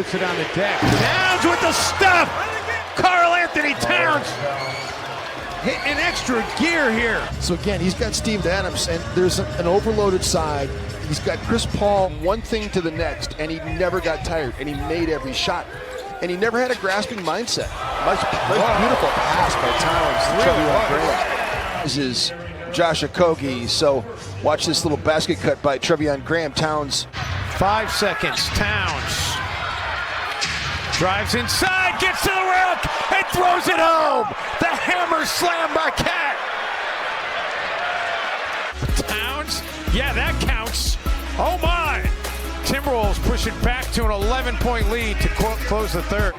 puts it on the deck. Towns with the stuff! Karl Anthony Towns hitting extra gear here. So again, he's got Steve Adams, and there's an overloaded side. He's got Chris Paul, one thing to the next, and he never got tired, and he made every shot. And he never had a grasping mindset. Nice beautiful pass by Towns. This is Josh Okogie, so watch this little basket cut by Trevion Graham. Towns. 5 seconds, Towns. Drives inside, gets to the rack, and throws it home. The hammer slam by Cat. Towns, yeah, that counts. Oh my! Timberwolves push it back to an 11-point lead to close the third.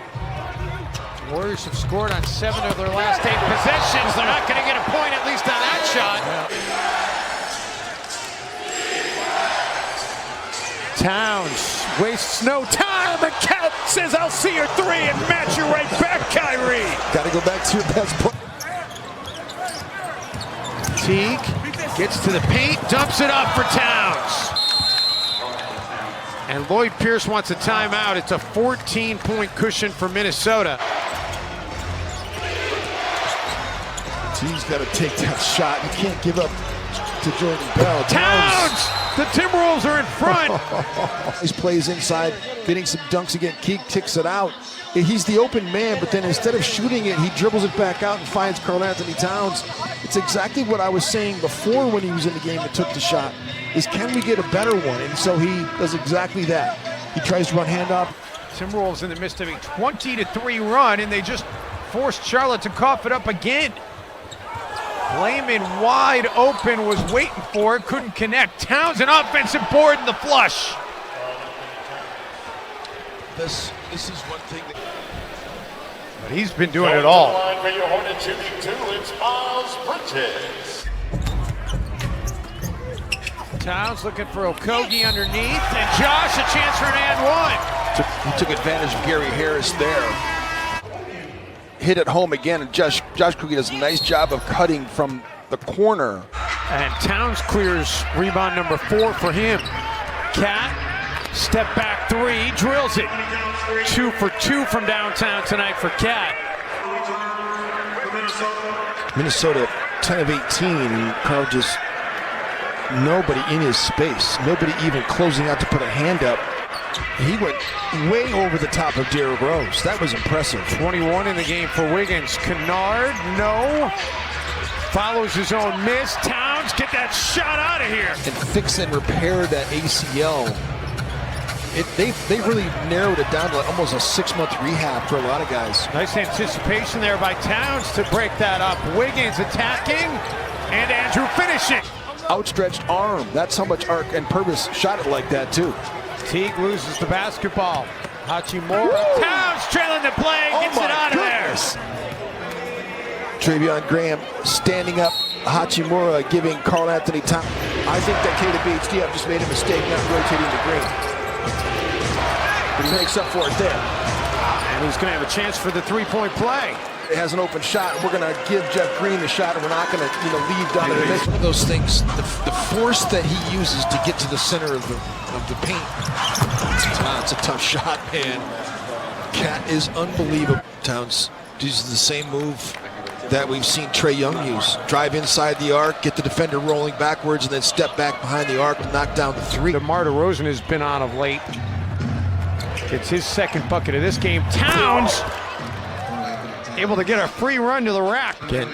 Warriors have scored on 7 of their last 8 possessions. They're not going to get a point, at least on that shot. Towns wastes no time. The Cat says, I'll see your 3 and match you right back, Kyrie. Got to go back to your best play. Teague gets to the paint, dumps it up for Towns. And Lloyd Pierce wants a timeout. It's a 14-point cushion for Minnesota. Teague's got to take that shot. You can't give up to Jordan Bell. Towns! The Timberwolves are in front. He plays inside, getting some dunks again. Teague ticks it out. He's the open man, but then instead of shooting it, he dribbles it back out and finds Karl Anthony Towns. It's exactly what I was saying before when he was in the game and took the shot, is can we get a better one? And so he does exactly that. He tries to run handoff. Timberwolves in the midst of a 20-3 run, and they just forced Charlotte to cough it up again. Layman wide open, was waiting for it, couldn't connect. Towns an offensive board in the flush. This is one thing that... But he's been doing it all. Towns looking for Okogie underneath, and Josh a chance for an and one. He took advantage of Gary Harris there. Hit it home again, and Josh Okogie does a nice job of cutting from the corner. And Towns clears rebound number 4 for him. Cat, step back 3, drills it. 2 for 2 from downtown tonight for Cat. Minnesota 10 of 18, and Karl just nobody in his space, nobody even closing out to put a hand up. He went way over the top of Derrick Rose. That was impressive. 21 in the game for Wiggins. Kennard, no. Follows his own miss. Towns, get that shot out of here. And fix and repair that ACL. They really narrowed it down to almost a 6-month rehab for a lot of guys. Nice anticipation there by Towns to break that up. Wiggins attacking, and Andrew finishing. Outstretched arm. That's how much arc and purpose shot it like that too. Teague loses the basketball. Hachimura. Towns trailing the play, gets it out of there. Trevion Graham standing up. Hachimura giving Karl Anthony time. I think that KWHD just made a mistake not rotating the green. But he makes up for it there. And he's going to have a chance for the 3-point play. It has an open shot. We're going to give Jeff Green the shot, and we're not going to, leave down the middle. One of those things, the force that he uses to get to the center of the paint. It's a tough shot, man. Cat is unbelievable. Towns uses the same move that we've seen Trae Young use. Drive inside the arc, get the defender rolling backwards, and then step back behind the arc to knock down the 3. DeMar DeRozan has been on of late. It's his second bucket of this game. Towns able to get a free run to the rack. Again,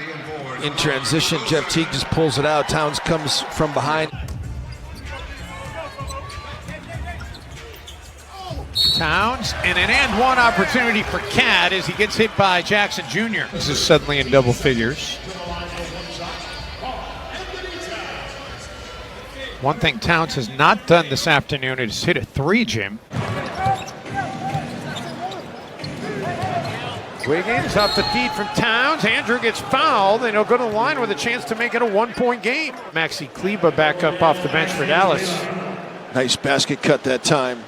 in transition, Jeff Teague just pulls it out. Towns comes from behind. Towns, and an and one opportunity for Cat as he gets hit by Jackson Jr. This is suddenly in double figures. One thing Towns has not done this afternoon is hit a 3, Jim. Wiggins off the feed from Towns. Andrew gets fouled, and he'll go to the line with a chance to make it a 1-point game. Maxi Kleber back up off the bench for Dallas. Nice basket cut that time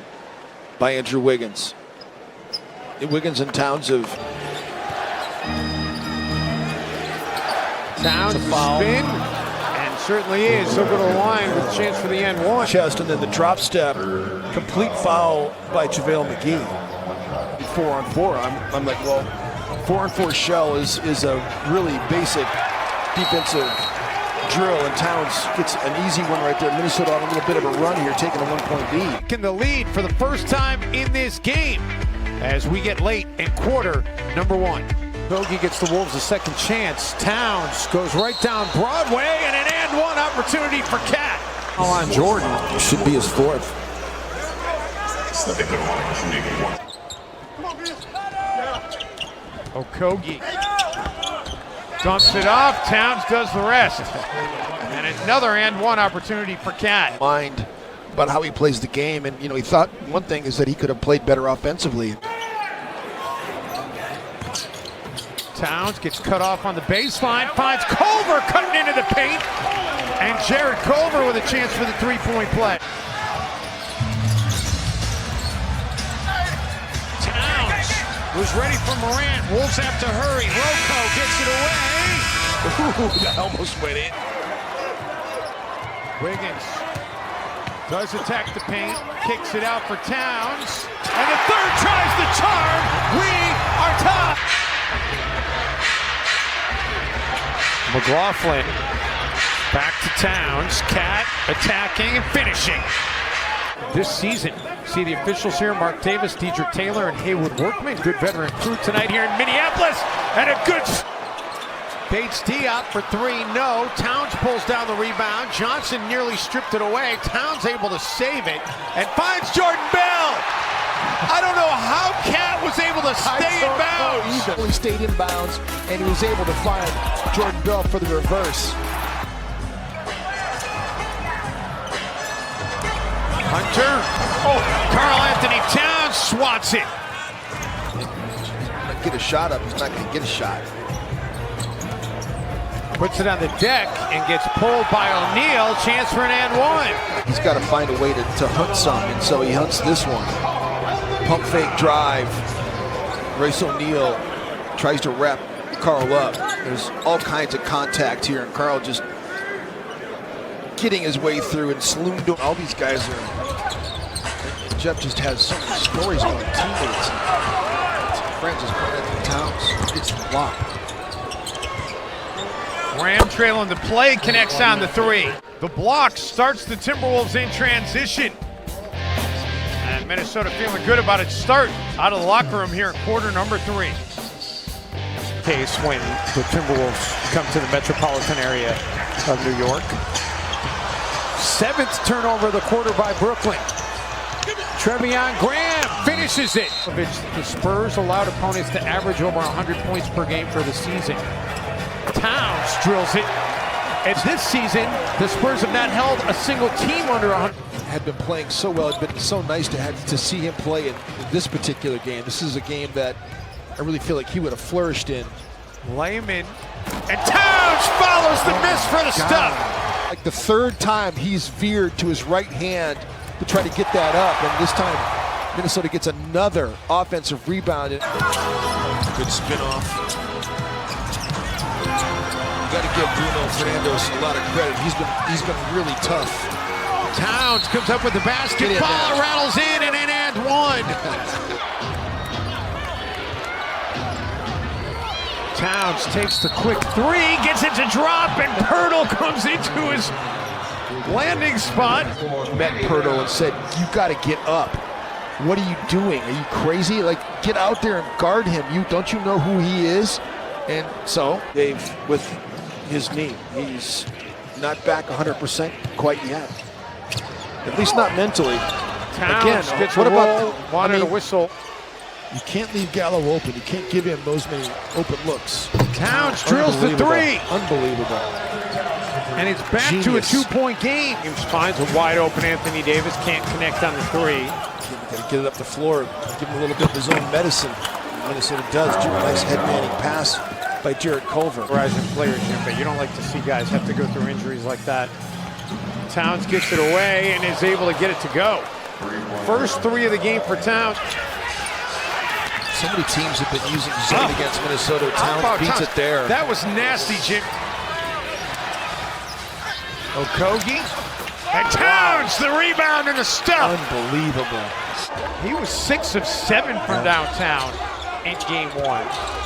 by Andrew Wiggins. Wiggins and Towns have... Towns spin, and certainly is. He'll go to the line with a chance for the N1. Chest, and then the drop step. Complete foul by JaVale McGee. 4-on-4. I'm like, well, 4-on-4 shell is a really basic defensive drill, and Towns gets an easy one right there. Minnesota on a little bit of a run here, taking a 1-point lead. In the lead for the first time in this game as we get late in quarter number 1. Bogey gets the Wolves a second chance. Towns goes right down Broadway, and an and one opportunity for Cat. On Jordan should be his fourth. Okogie dumps it off. Towns does the rest. And another and one opportunity for Cat. Mind about how he plays the game, and he thought one thing is that he could have played better offensively. Towns gets cut off on the baseline, finds Culver cutting into the paint, and Jared Culver with a chance for the three-point play. Towns was ready for Morant. Wolves have to hurry. Rocco gets it away. Ooh, that almost went in. Wiggins does attack the paint, kicks it out for Towns, and the third tries the charm. We are tied. McLaughlin back to Towns. Cat attacking and finishing. This season, see the officials here: Mark Davis, Dedrick Taylor, and Haywood Workman. Good veteran crew tonight here in Minneapolis, and a good Bates Diop for three, no. Towns pulls down the rebound. Johnson nearly stripped it away. Towns able to save it and finds Jordan Bell. I don't know how Cat was able to stay in bounds. He stayed in bounds, and he was able to find Jordan Bell for the reverse. Hunter. Oh, Karl Anthony Towns swats it. Get a shot up. He's not going to get a shot. Puts it on the deck and gets pulled by O'Neal. Chance for an and one. He's got to find a way to hunt some, and so he hunts this one. Pump fake drive. Royce O'Neal tries to wrap Karl up. There's all kinds of contact here, and Karl just getting his way through and saloon doing. All these guys are. Jeff just has so many stories about teammates. Francis Anthony Towns gets the block. Graham trailing the play, connects on the three. The block starts the Timberwolves in transition. And Minnesota feeling good about its start out of the locker room here in quarter number 3. Case when the Timberwolves come to the metropolitan area of New York. 7th turnover of the quarter by Brooklyn. Trevion Graham finishes it. The Spurs allowed opponents to average over 100 points per game for the season. Towns drills it. And this season, the Spurs have not held a single team under 100. Had been playing so well. It's been so nice to see him play in this particular game. This is a game that I really feel like he would have flourished in. Layman, and Towns follows the miss for the stuff. Like the third time he's veered to his right hand to try to get that up, and this time Minnesota gets another offensive rebound. Good spin off. You got to give Bruno Fernandes a lot of credit. He's been really tough. Towns comes up with the basketball, rattles in, and an and one. Towns takes the quick three, gets it to drop, and Pirtle comes into his landing spot. Met Pirtle and said, "You got to get up. What are you doing? Are you crazy? Like, get out there and guard him. Don't you know who he is?" And so Dave with his knee. He's not back 100% quite yet. At least not mentally. Towns again, gets what a roll, wanted a whistle. You can't leave Gallo open. You can't give him those many open looks. Towns drills the three. Unbelievable. And it's back to a 2-point game. He finds a wide open Anthony Davis, can't connect on the three. Got to get it up the floor, give him a little bit of his own medicine. Minnesota does. Do a nice head-manning pass by Jared Culver. Rising players here, but you don't like to see guys have to go through injuries like that. Towns gets it away and is able to get it to go. First three of the game for Towns. So many teams have been using zone against Minnesota. Towns beats it there. That was nasty, Jim. Okogie. And Towns, the rebound and the stuff. Unbelievable. He was 6 of 7 from downtown in game 1.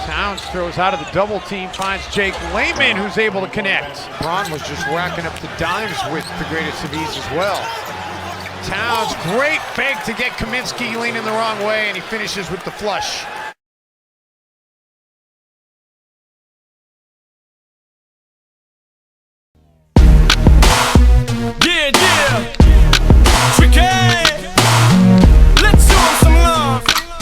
Towns throws out of the double team, finds Jake Lehman, who's able to connect. Braun was just racking up the dimes with the greatest of ease as well. Towns, great fake to get Kaminsky leaning the wrong way, and he finishes with the flush.